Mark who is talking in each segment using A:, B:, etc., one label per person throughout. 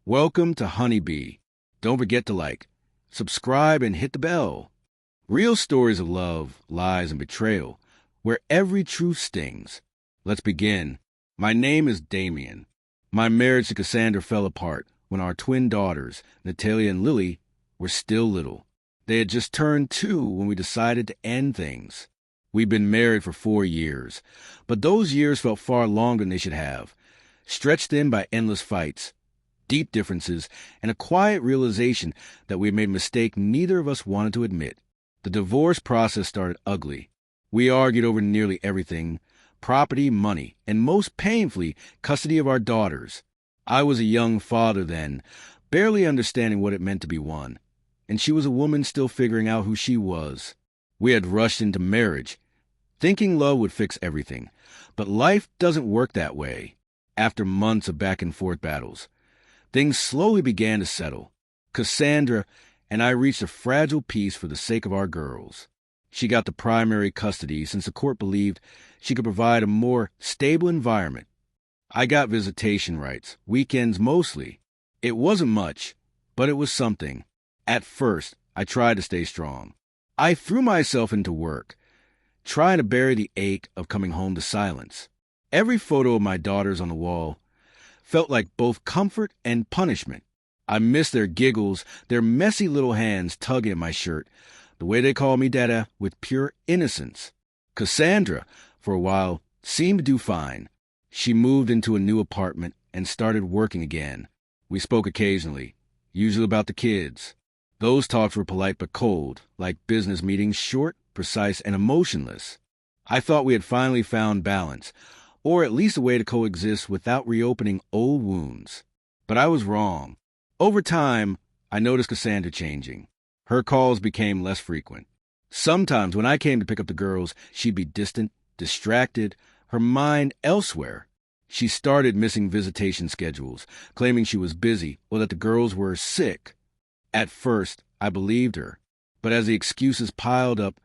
A: Welcome to Honeybee. Don't forget to subscribe, and hit the bell. Real stories of love, lies, and betrayal, where every truth stings. Let's begin. My name is Damien. My marriage to Cassandra fell apart when our twin daughters, Natalia and Lily, were still little. They had just turned 2 when we decided to end things. We'd been married for 4 years, but those years felt far longer than they should have, stretched thin by endless fights, deep differences, and a quiet realization that we had made a mistake neither of us wanted to admit. The divorce process started ugly. We argued over nearly everything: property, money, and most painfully, custody of our daughters. I was a young father then, barely understanding what it meant to be one, and she was a woman still figuring out who she was. We had rushed into marriage, thinking love would fix everything, but life doesn't work that way. After months of back-and-forth battles, things slowly began to settle. Cassandra and I reached a fragile peace for the sake of our girls. She got the primary custody since the court believed she could provide a more stable environment. I got visitation rights, weekends mostly. It wasn't much, but it was something. At first, I tried to stay strong. I threw myself into work, trying to bury the ache of coming home to silence. Every photo of my daughters on the wall felt like both comfort and punishment. I missed their giggles, their messy little hands tugging at my shirt, the way they called me Dada with pure innocence. Cassandra, for a while, seemed to do fine. She moved into a new apartment and started working again. We spoke occasionally, usually about the kids. Those talks were polite but cold, like business meetings, short, precise, and emotionless. I thought we had finally found balance, or at least a way to coexist without reopening old wounds. But I was wrong. Over time, I noticed Cassandra changing. Her calls became less frequent. Sometimes when I came to pick up the girls, she'd be distant, distracted, her mind elsewhere. She started missing visitation schedules, claiming she was busy or that the girls were sick. At first, I believed her, but as the excuses piled up,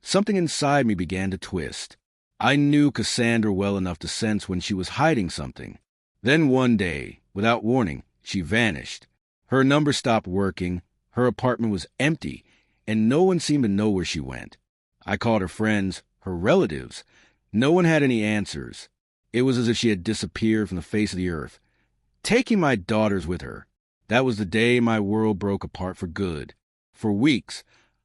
A: something inside me began to twist. I knew Cassandra well enough to sense when she was hiding something. Then one day, without warning, she vanished. Her number stopped working, her apartment was empty, and no one seemed to know where she went. I called her friends, her relatives. No one had any answers. It was as if she had disappeared from the face of the earth, taking my daughters with her. That was the day my world broke apart for good. For weeks,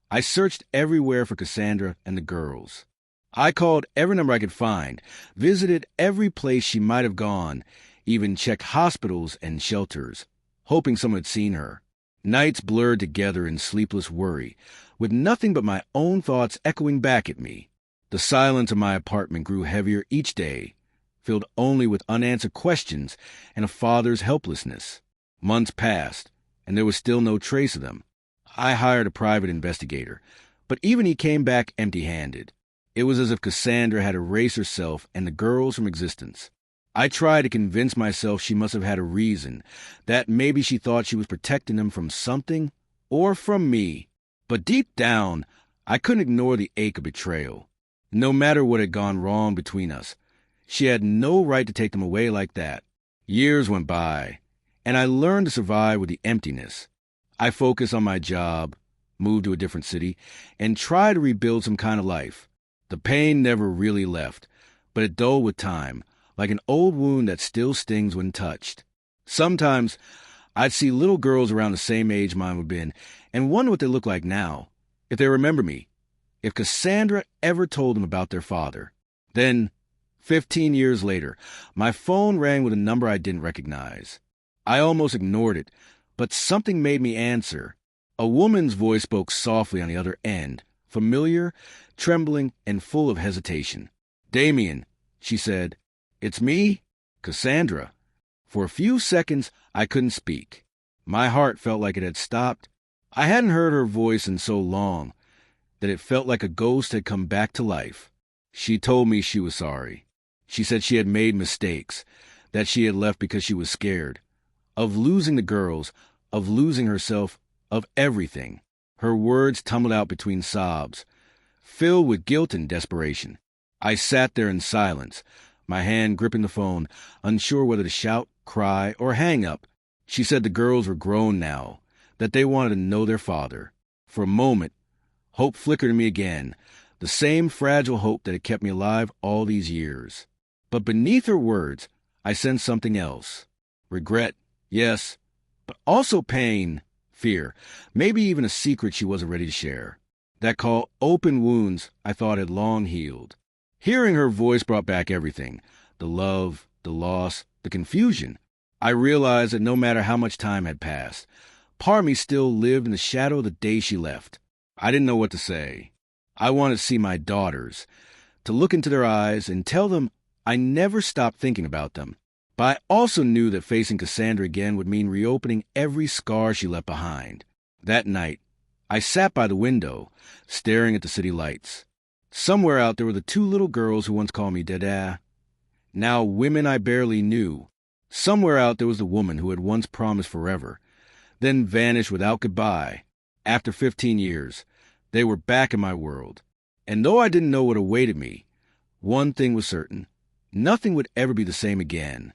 A: I searched everywhere for Cassandra and the girls. I called every number I could find, visited every place she might have gone, even checked hospitals and shelters, hoping someone had seen her. Nights blurred together in sleepless worry, with nothing but my own thoughts echoing back at me. The silence of my apartment grew heavier each day, filled only with unanswered questions and a father's helplessness. Months passed, and there was still no trace of them. I hired a private investigator, but even he came back empty-handed. It was as if Cassandra had erased herself and the girls from existence. I tried to convince myself she must have had a reason, that maybe she thought she was protecting them from something or from me. But deep down, I couldn't ignore the ache of betrayal. No matter what had gone wrong between us, she had no right to take them away like that. Years went by, and I learned to survive with the emptiness. I focused on my job, moved to a different city, and tried to rebuild some kind of life. The pain never really left, but it dulled with time, like an old wound that still stings when touched. Sometimes I'd see little girls around the same age mine would have been and wonder what they look like now, if they remember me, if Cassandra ever told them about their father. Then, 15 years later, my phone rang with a number I didn't recognize. I almost ignored it, but something made me answer. A woman's voice spoke softly on the other end, familiar, trembling, and full of hesitation. "Damien," she said. "It's me, Cassandra." For a few seconds, I couldn't speak. My heart felt like it had stopped. I hadn't heard her voice in so long that it felt like a ghost had come back to life. She told me she was sorry. She said she had made mistakes, that she had left because she was scared. Of losing the girls, of losing herself, of everything. Her words tumbled out between sobs, filled with guilt and desperation. I sat there in silence, my hand gripping the phone, unsure whether to shout, cry, or hang up. She said the girls were grown now, that they wanted to know their father. For a moment, hope flickered in me again, the same fragile hope that had kept me alive all these years. But beneath her words, I sensed something else. Regret, yes, but also pain, fear, maybe even a secret she wasn't ready to share. That called open wounds I thought had long healed. Hearing her voice brought back everything, the love, the loss, the confusion. I realized that no matter how much time had passed, part of me still lived in the shadow of the day she left. I didn't know what to say. I wanted to see my daughters, to look into their eyes and tell them I never stopped thinking about them. But I also knew that facing Cassandra again would mean reopening every scar she left behind. That night, I sat by the window, staring at the city lights. Somewhere out there were the two little girls who once called me Dada, now women I barely knew. Somewhere out there was the woman who had once promised forever, then vanished without goodbye. After 15 years, they were back in my world. And though I didn't know what awaited me, one thing was certain. Nothing would ever be the same again.